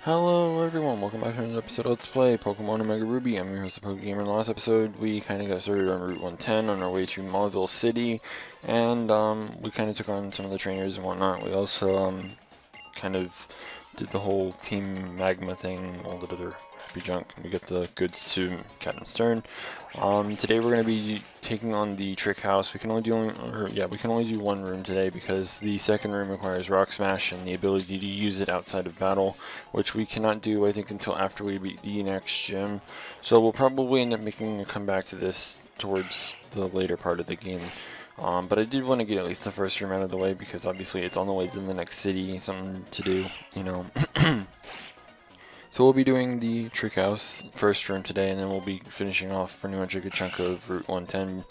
Hello everyone, welcome back to another episode of Let's Play Pokemon OmegaRuby. I'm your host, the PokeGamer. In the last episode, we kind of got started on Route 110 on our way to Mauville City, and we kind of took on some of the trainers and whatnot. We also kind of did the whole Team Magma thing, all the other happy junk. We got the goods to Captain Stern. Today we're going to be taking on the Trick House. We can only do one room today because the second room requires Rock Smash and the ability to use it outside of battle, which we cannot do, I think, until after we beat the next gym. So we'll probably end up making a comeback to this towards the later part of the game. But I did want to get at least the first room out of the way because obviously it's on the way to the next city, something to do, you know. So we'll be doing the Trick House first room today, and then we'll be finishing off pretty much a good chunk of Route 110.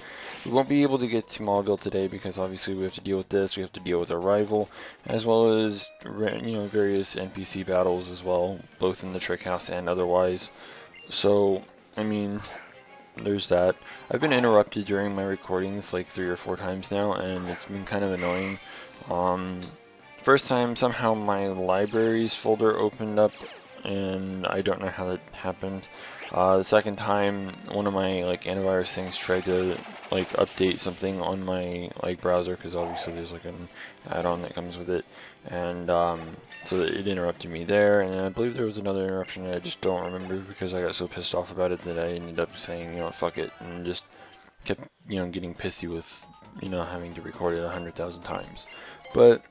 We won't be able to get to Mauville today because obviously we have to deal with this, we have to deal with our rival, as well as, you know, various NPC battles as well, both in the Trick House and otherwise. So, I mean, there's that. I've been interrupted during my recordings like 3 or 4 times now, and it's been kind of annoying. First time, somehow my libraries folder opened up, and I don't know how that happened. The second time, one of my antivirus things tried to update something on my browser, because obviously there's an add-on that comes with it, and so it interrupted me there. And then I believe there was another interruption that I just don't remember because I got so pissed off about it that I ended up saying, you know, fuck it, and just kept, you know, getting pissy with, you know, having to record it 100,000 times. But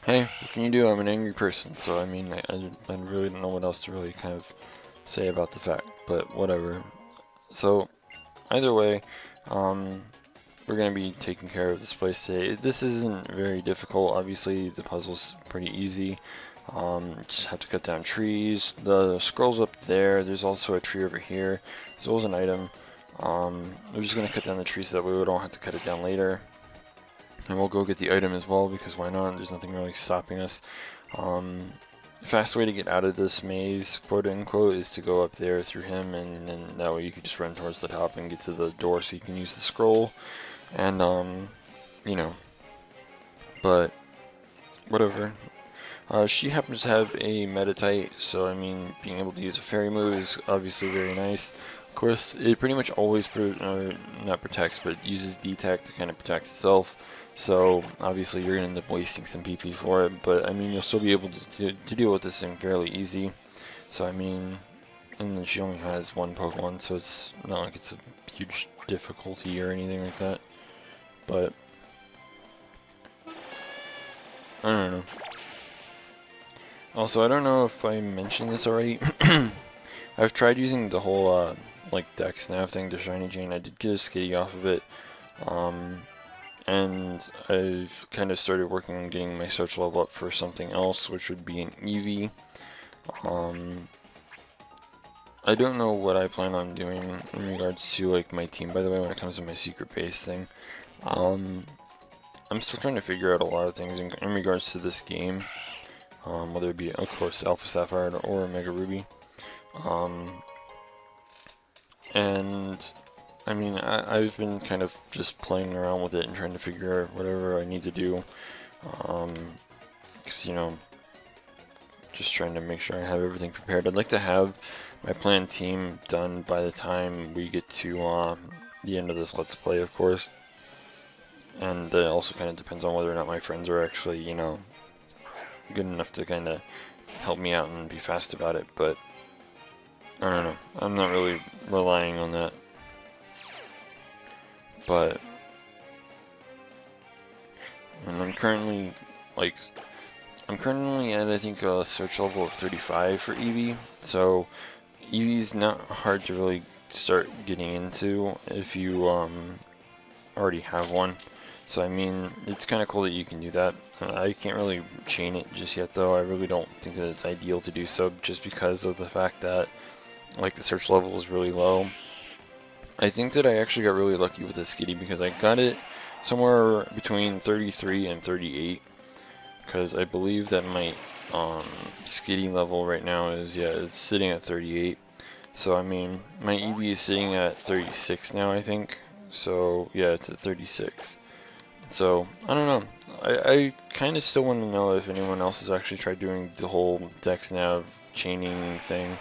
hey, what can you do? I'm an angry person, so I mean, I really don't know what else to really kind of say about the fact, but whatever. So, either way, we're going to be taking care of this place today. This isn't very difficult. Obviously, the puzzle's pretty easy. Just have to cut down trees. The scroll's up there. There's also a tree over here, as well as an item. We're just going to cut down the tree so that way we don't have to cut it down later. And we'll go get the item as well, because why not? There's nothing really stopping us. The fast way to get out of this maze, quote unquote, is to go up there through him, and then that way you can just run towards the top and get to the door so you can use the scroll. And, you know, but whatever. She happens to have a Meditite, so I mean, being able to use a fairy move is obviously very nice. Of course, it pretty much always not protects, but uses D-Tech to kind of protect itself. So obviously you're going to end up wasting some PP for it, but I mean, you'll still be able to deal with this thing fairly easy. So I mean, and then she only has one Pokemon, so it's not like it's a huge difficulty or anything like that. But I don't know. Also, I don't know if I mentioned this already. I've tried using the whole Dex Nav thing, the Shiny Chain. I did get a Skitty off of it. And I've kind of started working on getting my search level up for something else, which would be an Eevee. I don't know what I plan on doing in regards to my team, by the way, when it comes to my secret base thing. I'm still trying to figure out a lot of things in regards to this game, whether it be, of course, AlphaSapphire or OmegaRuby. And I mean, I've been kind of just playing around with it and trying to figure out whatever I need to do, because, you know, just trying to make sure I have everything prepared. I'd like to have my planned team done by the time we get to the end of this Let's Play, of course, and it also kind of depends on whether or not my friends are actually, you know, good enough to kind of help me out and be fast about it, but I don't know, I'm not really relying on that. But I'm currently at, I think, a search level of 35 for Eevee, so Eevee's not hard to really start getting into if you already have one. So I mean, it's kind of cool that you can do that. I can't really chain it just yet, though. I really don't think that it's ideal to do so, just because of the fact that the search level is really low. I think that I actually got really lucky with the Skitty because I got it somewhere between 33 and 38, because I believe that my Skitty level right now is, yeah, it's sitting at 38. So I mean, my Eevee is sitting at 36 now, I think. So yeah, it's at 36. So, I don't know. I kind of still want to know if anyone else has actually tried doing the whole Dex Nav chaining thing,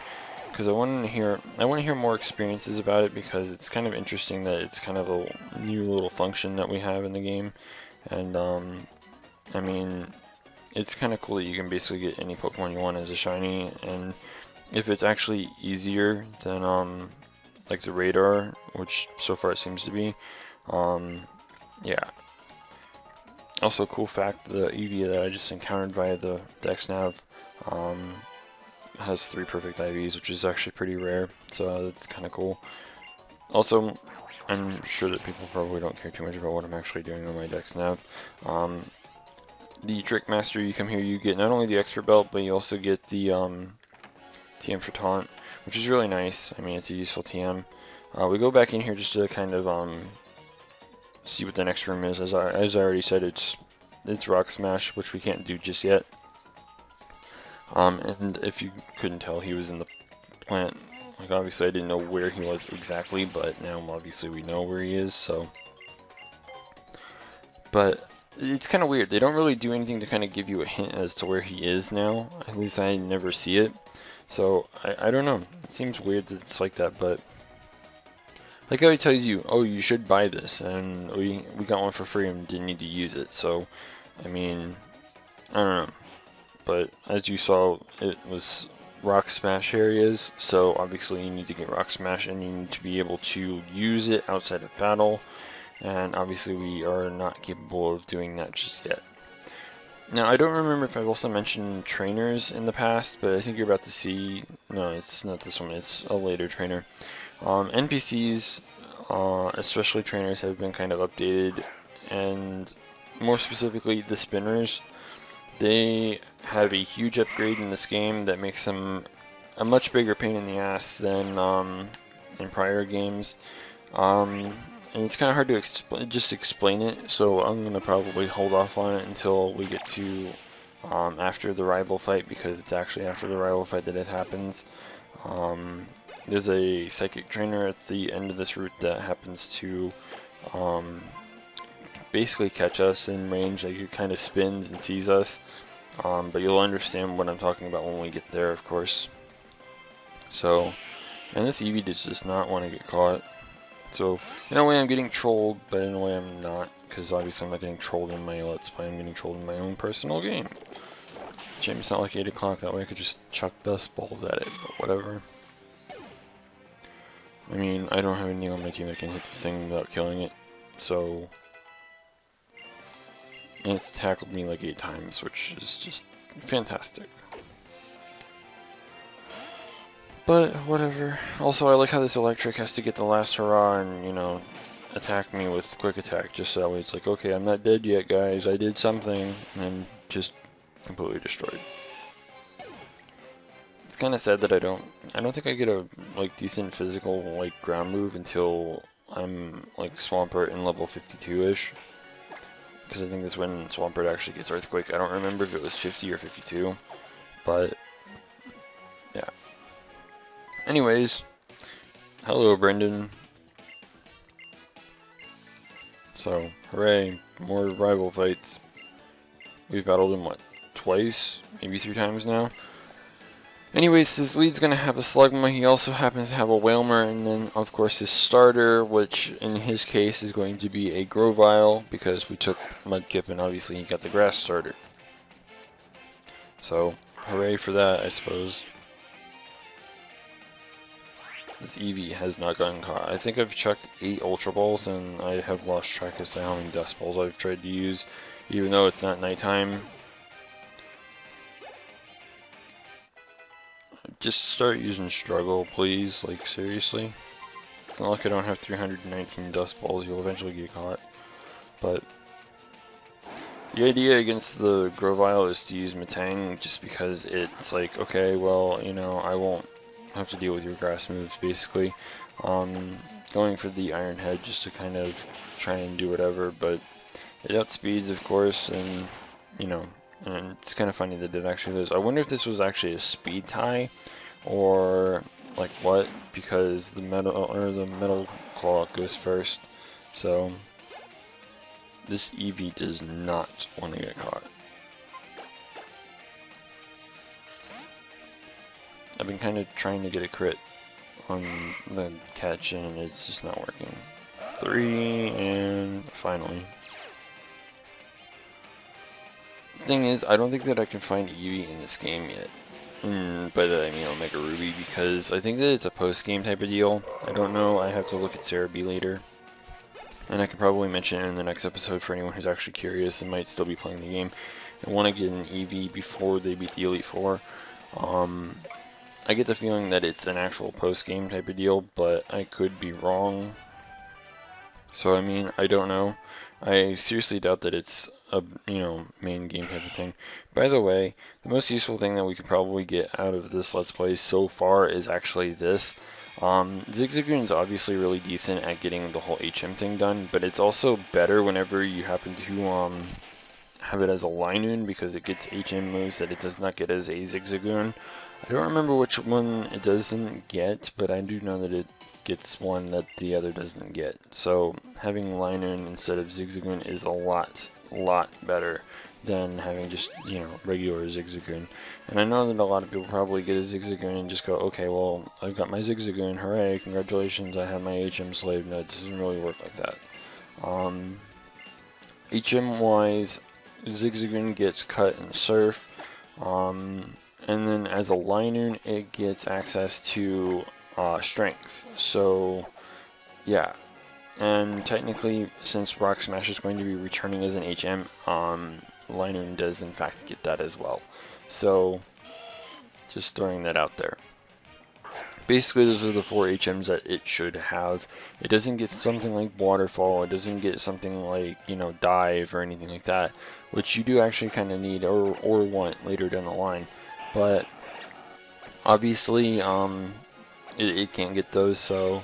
because I want to hear more experiences about it, because it's kind of interesting that it's kind of a new little function that we have in the game. And I mean, it's kind of cool that you can basically get any Pokemon you want as a shiny, and if it's actually easier than like the radar, which so far it seems to be, yeah. Also, cool fact, the Eevee that I just encountered via the Dex Nav has 3 perfect IVs, which is actually pretty rare, so that's kind of cool. Also, I'm sure that people probably don't care too much about what I'm actually doing on my Dex Nav. The Trick Master, you come here, you get not only the Expert Belt, but you also get the TM for Taunt, which is really nice. I mean, it's a useful TM. We go back in here just to kind of see what the next room is. As I already said, it's Rock Smash, which we can't do just yet. And if you couldn't tell, he was in the plant. Like, obviously I didn't know where he was exactly, but now obviously we know where he is, so. But it's kind of weird. They don't really do anything to kind of give you a hint as to where he is now. At least I never see it. So, I don't know. It seems weird that it's like that, but like how he tells you, oh, you should buy this, and we got one for free and didn't need to use it. So, I mean, I don't know. But as you saw, it was Rock Smash areas, so obviously you need to get Rock Smash and you need to be able to use it outside of battle, and obviously we are not capable of doing that just yet. Now, I don't remember if I've also mentioned trainers in the past, but I think you're about to see, no, it's not this one, it's a later trainer. NPCs, especially trainers, have been kind of updated, and more specifically the spinners. They have a huge upgrade in this game that makes them a much bigger pain in the ass than in prior games. And it's kind of hard to just explain it, so I'm going to probably hold off on it until we get to after the rival fight, because it's actually after the rival fight that it happens. There's a psychic trainer at the end of this route that happens to basically catch us in range. Like, it kind of spins and sees us, but you'll understand what I'm talking about when we get there, of course. So, and this Eevee does not want to get caught. So, in a way I'm getting trolled, but in a way I'm not, because obviously I'm not getting trolled in my Let's Play, I'm getting trolled in my own personal game. Shame it's not like 8 o'clock, that way I could just chuck dust balls at it, but whatever. I mean, I don't have anything on my team that can hit this thing without killing it, so. And it's tackled me like 8 times, which is just fantastic. But, whatever. Also, I like how this electric has to get the last hurrah and, you know, attack me with quick attack, just so that way it's like, okay, I'm not dead yet, guys, I did something, and just completely destroyed. It's kind of sad that I don't think I get a, like, decent physical, like, ground move until I'm, like, Swampert in level 52-ish. Because I think that's when Swampert actually gets Earthquake. I don't remember if it was 50 or 52, but yeah. Anyways, hello Brendan. So, hooray, more rival fights. We've battled him, what, twice? Maybe 3 times now? Anyways, his lead's going to have a Slugma, he also happens to have a Whalmer, and then, of course, his starter, which in his case is going to be a Grovyle, because we took Mudkip and obviously he got the Grass starter. So, hooray for that, I suppose. This Eevee has not gotten caught. I think I've chucked 8 Ultra Balls, and I have lost track as to how many Dust Balls I've tried to use, even though it's not nighttime. Just start using Struggle, please, like, seriously. It's not like I don't have 319 Dust Balls, you'll eventually get caught. But the idea against the Grovyle is to use Metang, just because it's like, okay, well, you know, I won't have to deal with your grass moves, basically. Going for the Iron Head just to kind of try and do whatever, but it outspeeds, of course, and, you know, and it's kind of funny that it actually is. I wonder if this was actually a speed tie, or like what, because the metal Claw goes first. So this Eevee does not want to get caught. I've been kind of trying to get a crit on the catch and it's just not working. 3 and finally. The thing is, I don't think that I can find Eevee in this game yet. By that I mean OmegaRuby, because I think that it's a post-game type of deal. I don't know, I have to look at Serebii later. And I can probably mention it in the next episode for anyone who's actually curious and might still be playing the game and want to get an Eevee before they beat the Elite Four. I get the feeling that it's an actual post-game type of deal, but I could be wrong. So I mean, I don't know. I seriously doubt that it's a, you know, main game type of thing. By the way, the most useful thing that we could probably get out of this Let's Play so far is actually this. Zigzagoon's obviously really decent at getting the whole HM thing done, but it's also better whenever you happen to have it as a Linoon, because it gets HM moves that it does not get as a Zigzagoon. I don't remember which one it doesn't get, but I do know that it gets one that the other doesn't get. So having Linoon instead of Zigzagoon is a lot better than having just, you know, regular Zigzagoon. And I know that a lot of people probably get a Zigzagoon and just go, okay, well, I got my Zigzagoon, hooray, congratulations, I have my HM slave. No, it doesn't really work like that. HM wise, Zigzagoon gets cut and surf, and then as a Linoon it gets access to strength. So yeah, and technically since Rock Smash is going to be returning as an HM, Linoon does in fact get that as well. So just throwing that out there. Basically, those are the 4 HMs that it should have. It doesn't get something like Waterfall, it doesn't get something like, you know, Dive or anything like that, which you do actually kind of need or want later down the line. But obviously, it can't get those, so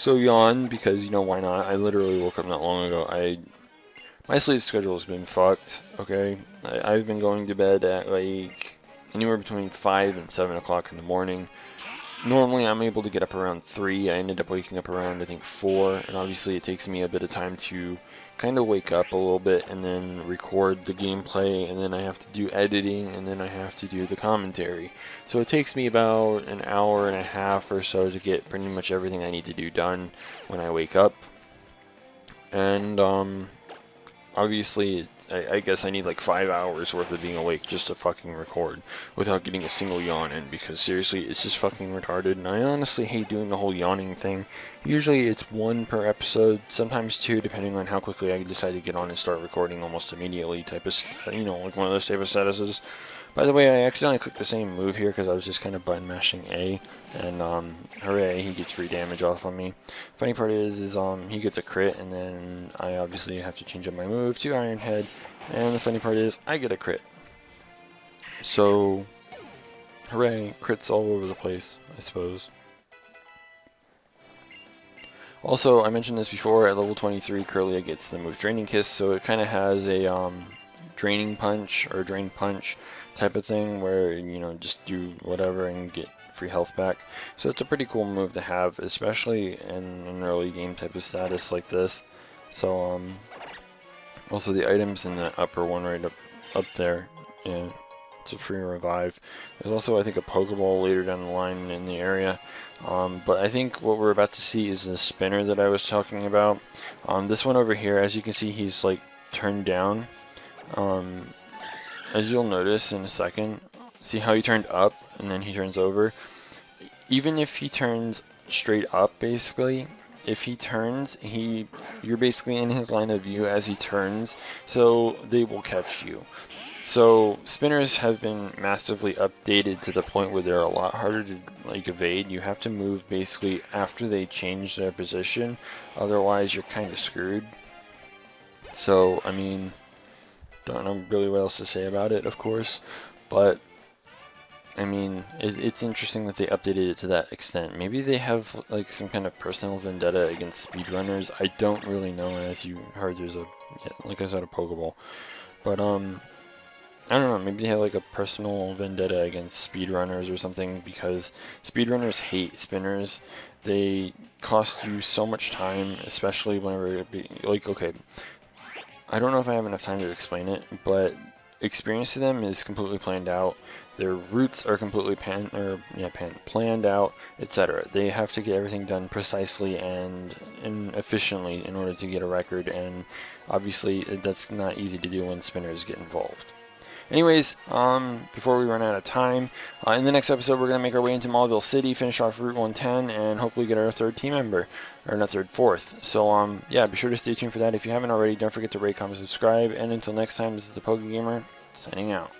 yawn, because, you know, why not? I literally woke up not long ago. My sleep schedule has been fucked, okay? I've been going to bed at like anywhere between 5 and 7 o'clock in the morning. Normally I'm able to get up around 3. I ended up waking up around, I think, 4. And obviously it takes me a bit of time to kind of wake up a little bit and then record the gameplay. And then I have to do editing and then I have to do the commentary. So it takes me about an hour and a half or so to get pretty much everything I need to do done when I wake up. And obviously, I guess I need like 5 hours worth of being awake just to fucking record without getting a single yawn in, because seriously, it's just fucking retarded, and I honestly hate doing the whole yawning thing. Usually it's 1 per episode, sometimes 2, depending on how quickly I decide to get on and start recording almost immediately type of, you know, like one of those type of statuses. By the way, I accidentally clicked the same move here because I was just kind of button mashing A, and hooray, he gets free damage off on me. Funny part is he gets a crit, and then I obviously have to change up my move to Iron Head, and the funny part is I get a crit. So, hooray, crits all over the place, I suppose. Also, I mentioned this before, at level 23, Curlia gets the move Draining Kiss, so it kind of has a Draining Punch, or Drain Punch type of thing, where, you know, just do whatever and get free health back. So it's a pretty cool move to have, especially in an early game type of status like this. So, also the items in the upper one right up there, yeah, it's a free revive. There's also, I think, a Pokeball later down the line in the area. But I think what we're about to see is the spinner that I was talking about. This one over here, as you can see, he's like turned down. As you'll notice in a second, see how he turned up and then he turns over? Even if he turns straight up, basically, if he turns, you're basically in his line of view as he turns, so they will catch you. So spinners have been massively updated to the point where they're a lot harder to like evade. You have to move basically after they change their position, otherwise you're kind of screwed. So I mean, don't know really what else to say about it, of course, but I mean, it's interesting that they updated it to that extent. Maybe they have like some kind of personal vendetta against speedrunners. I don't really know. As you heard, there's a, yeah, like I said, a Pokeball. But I don't know, maybe they have like a personal vendetta against speedrunners or something, because speedrunners hate spinners. They cost you so much time, especially whenever it be like, okay, I don't know if I have enough time to explain it, but experience to them is completely planned out. Their routes are completely planned out, etc. They have to get everything done precisely and efficiently in order to get a record, and obviously that's not easy to do when spinners get involved. Anyways, before we run out of time, in the next episode we're going to make our way into Maulville City, finish off Route 110, and hopefully get our third team member, or not third, fourth. So yeah, be sure to stay tuned for that. If you haven't already, don't forget to rate, comment, subscribe, and until next time, this is the PokeGamer, signing out.